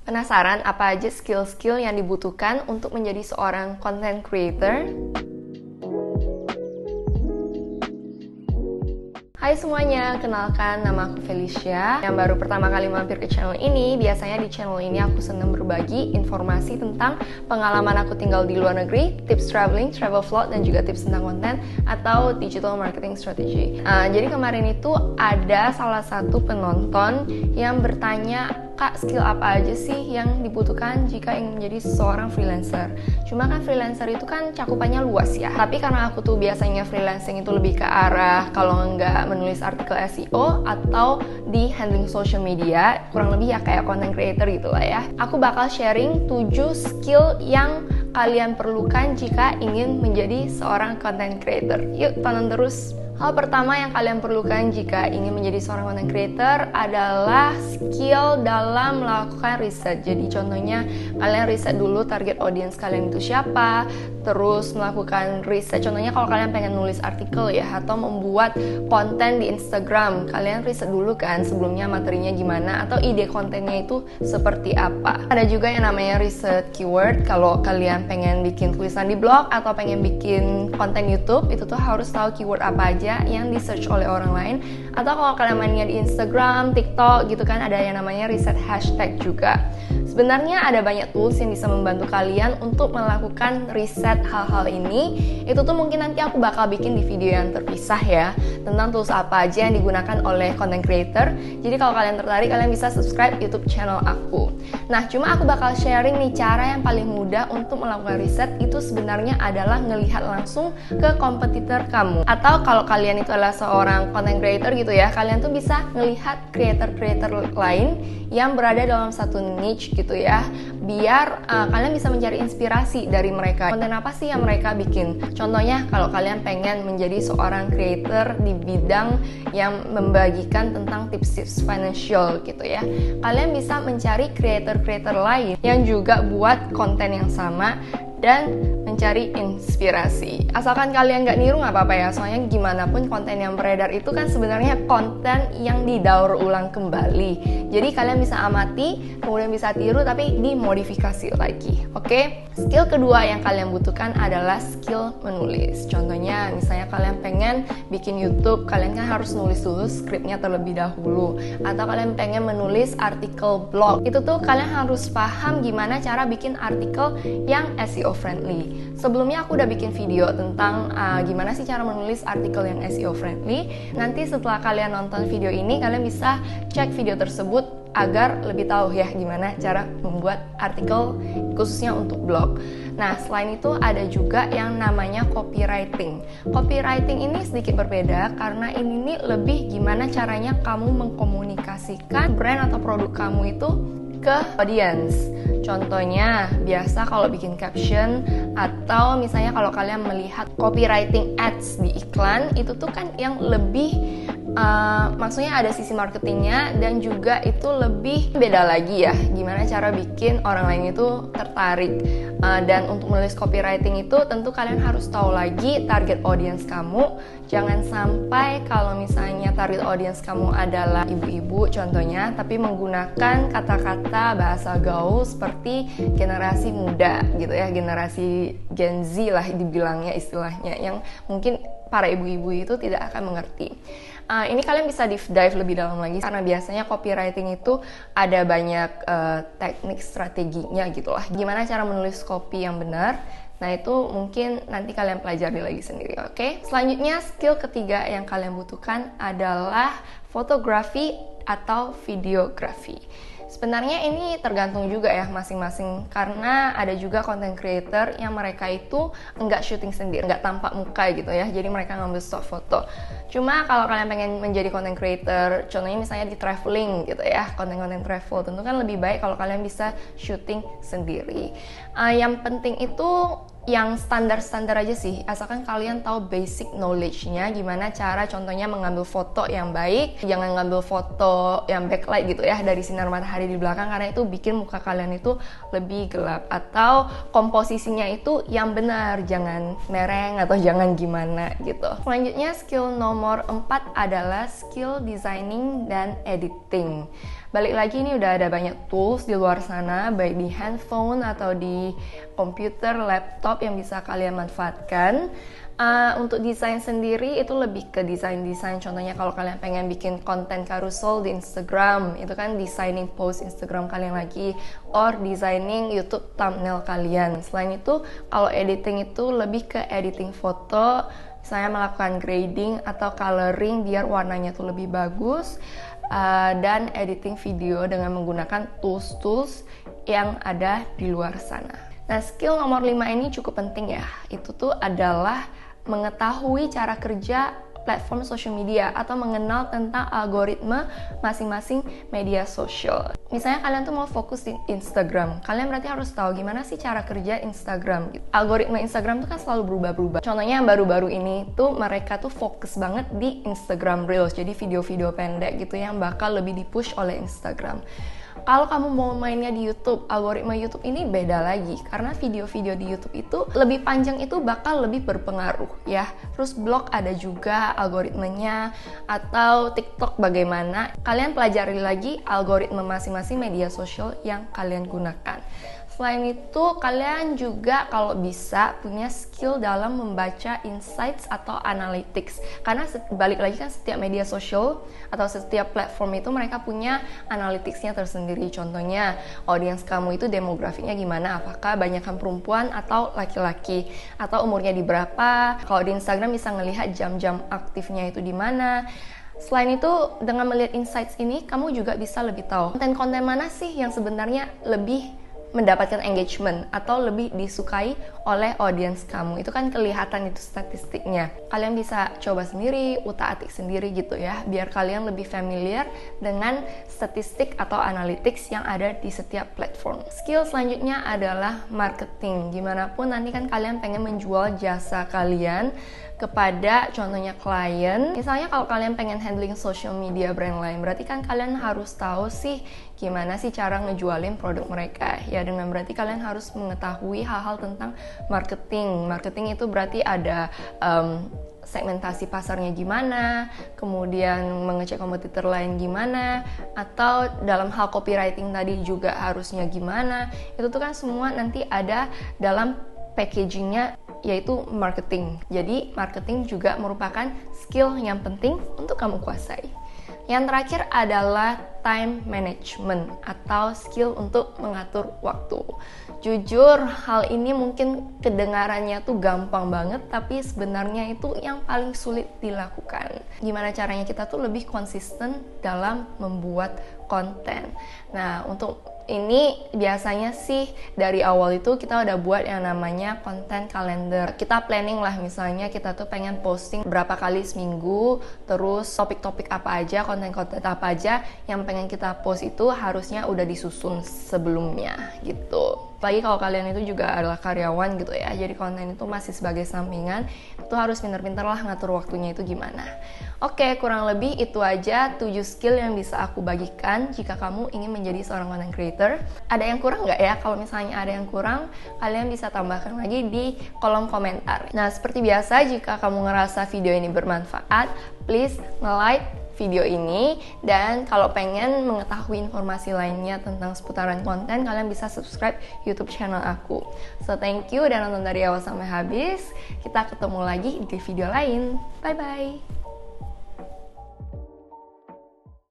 Penasaran apa aja skill-skill yang dibutuhkan untuk menjadi seorang content creator? Hai semuanya, kenalkan nama aku Felicia. Yang baru pertama kali mampir ke channel ini, biasanya di channel ini aku senang berbagi informasi tentang pengalaman aku tinggal di luar negeri, tips traveling, travel vlog, dan juga tips tentang konten atau digital marketing strategy. Jadi kemarin itu ada salah satu penonton yang bertanya, Kak, skill apa aja sih yang dibutuhkan jika ingin menjadi seorang freelancer? Cuma kan freelancer itu kan cakupannya luas ya. Tapi karena aku tuh biasanya freelancing itu lebih ke arah kalau nggak menulis artikel SEO atau di handling social media, kurang lebih ya kayak content creator gitu lah ya. Aku bakal sharing 7 skill yang kalian perlukan jika ingin menjadi seorang content creator. Yuk tonton terus. Hal pertama yang kalian perlukan jika ingin menjadi seorang content creator adalah skill dalam melakukan riset. Jadi contohnya kalian riset dulu target audience kalian itu siapa, terus melakukan riset. Contohnya kalau kalian pengen nulis artikel ya, atau membuat konten di Instagram, kalian riset dulu kan sebelumnya materinya gimana, atau ide kontennya itu seperti apa. Ada juga yang namanya riset keyword. Kalau kalian pengen bikin tulisan di blog atau pengen bikin konten YouTube, itu tuh harus tahu keyword apa aja yang di search oleh orang lain. Atau kalau kalian mainnya di Instagram, TikTok gitu kan, ada yang namanya riset hashtag juga. Sebenarnya ada banyak tools yang bisa membantu kalian untuk melakukan riset hal-hal ini. Itu tuh mungkin nanti aku bakal bikin di video yang terpisah ya, tentang tools apa aja yang digunakan oleh content creator. Jadi kalau kalian tertarik, kalian bisa subscribe YouTube channel aku. Nah, cuma aku bakal sharing nih cara yang paling mudah untuk melakukan riset itu sebenarnya adalah ngelihat langsung ke kompetitor kamu. Atau kalau kalian itu adalah seorang content creator gitu ya, kalian tuh bisa ngelihat creator-creator lain yang berada dalam satu niche gitu ya, biar kalian bisa mencari inspirasi dari mereka. Konten apa sih yang mereka bikin? Contohnya kalau kalian pengen menjadi seorang creator di bidang yang membagikan tentang tips-tips financial gitu ya, kalian bisa mencari creator-creator lain yang juga buat konten yang sama dan mencari inspirasi. Asalkan kalian nggak niru nggak apa-apa ya, soalnya gimana pun konten yang beredar itu kan sebenarnya konten yang didaur ulang kembali. Jadi kalian bisa amati, kemudian bisa tiru tapi dimodifikasi lagi. Oke? Skill kedua yang kalian butuhkan adalah skill menulis. Contohnya misalnya kalian pengen bikin YouTube, kalian kan harus nulis dulu skripnya terlebih dahulu. Atau kalian pengen menulis artikel blog, itu tuh kalian harus paham gimana cara bikin artikel yang SEO friendly. Sebelumnya aku udah bikin video tentang gimana sih cara menulis artikel yang SEO friendly. Nanti setelah kalian nonton video ini, kalian bisa cek video tersebut agar lebih tahu ya gimana cara membuat artikel khususnya untuk blog. Nah, selain itu ada juga yang namanya copywriting. Copywriting ini sedikit berbeda karena ini lebih gimana caranya kamu mengkomunikasikan brand atau produk kamu itu ke audience. Contohnya, biasa kalau bikin caption atau misalnya kalau kalian melihat copywriting ads di iklan, itu tuh kan yang lebih maksudnya ada sisi marketingnya dan juga itu lebih beda lagi ya, gimana cara bikin orang lain itu tertarik. Dan untuk menulis copywriting itu tentu kalian harus tahu lagi target audience kamu. Jangan sampai kalau misalnya target audience kamu adalah ibu-ibu contohnya, tapi menggunakan kata-kata bahasa gaul seperti generasi muda gitu ya, generasi Gen Z lah dibilangnya istilahnya, yang mungkin para ibu-ibu itu tidak akan mengerti. Ini kalian bisa dive lebih dalam lagi karena biasanya copywriting itu ada banyak teknik strateginya gitu lah. Gimana cara menulis copy yang benar? Nah, itu mungkin nanti kalian pelajari lagi sendiri, oke? Selanjutnya, skill ketiga yang kalian butuhkan adalah fotografi atau videografi. Sebenarnya ini tergantung juga ya masing-masing, karena ada juga content creator yang mereka itu enggak syuting sendiri, enggak tampak muka gitu ya, jadi mereka ngambil stock foto. Cuma kalau kalian pengen menjadi content creator, contohnya misalnya di traveling gitu ya, konten-konten travel, tentu kan lebih baik kalau kalian bisa syuting sendiri. Yang penting itu yang standar-standar aja sih, asalkan kalian tahu basic knowledge-nya gimana cara contohnya mengambil foto yang baik. Jangan ngambil foto yang backlight gitu ya dari sinar matahari di belakang, karena itu bikin muka kalian itu lebih gelap. Atau komposisinya itu yang benar, jangan mereng atau jangan gimana gitu. Selanjutnya skill nomor 4 adalah skill designing dan editing. Balik lagi, ini udah ada banyak tools di luar sana, baik di handphone atau di komputer, laptop yang bisa kalian manfaatkan. Untuk desain sendiri itu lebih ke desain-desain. Contohnya kalau kalian pengen bikin konten carousel di Instagram, itu kan designing post Instagram kalian lagi, or designing YouTube thumbnail kalian. Selain itu, kalau editing itu lebih ke editing foto, misalnya melakukan grading atau coloring biar warnanya tuh lebih bagus, dan editing video dengan menggunakan tools-tools yang ada di luar sana. Nah, skill nomor 5 ini cukup penting ya. Itu tuh adalah mengetahui cara kerja platform social media atau mengenal tentang algoritma masing-masing media sosial. Misalnya kalian tuh mau fokus di Instagram, kalian berarti harus tahu gimana sih cara kerja Instagram. Algoritma Instagram tuh kan selalu berubah-berubah. Contohnya yang baru-baru ini tuh mereka tuh fokus banget di Instagram Reels, jadi video-video pendek gitu yang bakal lebih di-push oleh Instagram. Kalau kamu mau mainnya di YouTube, algoritma YouTube ini beda lagi, karena video-video di YouTube itu lebih panjang, itu bakal lebih berpengaruh ya. Terus blog ada juga algoritmanya, atau TikTok bagaimana. Kalian pelajari lagi algoritma masing-masing media sosial yang kalian gunakan. Selain itu, kalian juga kalau bisa punya skill dalam membaca insights atau analytics. Karena balik lagi kan setiap media sosial atau setiap platform itu mereka punya analyticsnya tersendiri. Contohnya, audiens kamu itu demografinya gimana? Apakah banyakkan perempuan atau laki-laki? Atau umurnya di berapa? Kalau di Instagram bisa ngelihat jam-jam aktifnya itu di mana. Selain itu, dengan melihat insights ini, kamu juga bisa lebih tahu konten-konten mana sih yang sebenarnya lebih mendapatkan engagement atau lebih disukai oleh audiens kamu. Itu kan kelihatan itu statistiknya. Kalian bisa coba sendiri, utak-atik sendiri gitu ya, biar kalian lebih familiar dengan statistik atau analytics yang ada di setiap platform. Skill selanjutnya adalah marketing. Gimana pun nanti kan kalian pengen menjual jasa kalian kepada contohnya klien. Misalnya kalau kalian pengen handling social media brand lain, berarti kan kalian harus tahu sih gimana sih cara ngejualin produk mereka. Ya dengan berarti kalian harus mengetahui hal-hal tentang marketing. Marketing itu berarti ada segmentasi pasarnya gimana, kemudian mengecek kompetitor lain gimana, atau dalam hal copywriting tadi juga harusnya gimana. Itu tuh kan semua nanti ada dalam packagingnya, yaitu marketing. Jadi marketing juga merupakan skill yang penting untuk kamu kuasai. Yang terakhir adalah time management atau skill untuk mengatur waktu. Jujur, hal ini mungkin kedengarannya tuh gampang banget, tapi sebenarnya itu yang paling sulit dilakukan. Gimana caranya kita tuh lebih konsisten dalam membuat konten. Nah, untuk ini biasanya sih dari awal itu kita udah buat yang namanya konten kalender. Kita planning lah, misalnya kita tuh pengen posting berapa kali seminggu, terus topik-topik apa aja, konten-konten apa aja yang pengen kita post itu harusnya udah disusun sebelumnya gitu. Apalagi kalau kalian itu juga adalah karyawan gitu ya, jadi konten itu masih sebagai sampingan, itu harus pinter-pinter lah ngatur waktunya itu gimana. Oke, kurang lebih itu aja 7 skill yang bisa aku bagikan jika kamu ingin menjadi seorang content creator. Ada yang kurang nggak ya? Kalau misalnya ada yang kurang, kalian bisa tambahkan lagi di kolom komentar. Nah, seperti biasa, jika kamu ngerasa video ini bermanfaat, please nge-like video ini, dan kalau pengen mengetahui informasi lainnya tentang seputaran konten, kalian bisa subscribe YouTube channel aku. So thank you, dan nonton dari awal sampai habis. Kita ketemu lagi di video lain. Bye bye.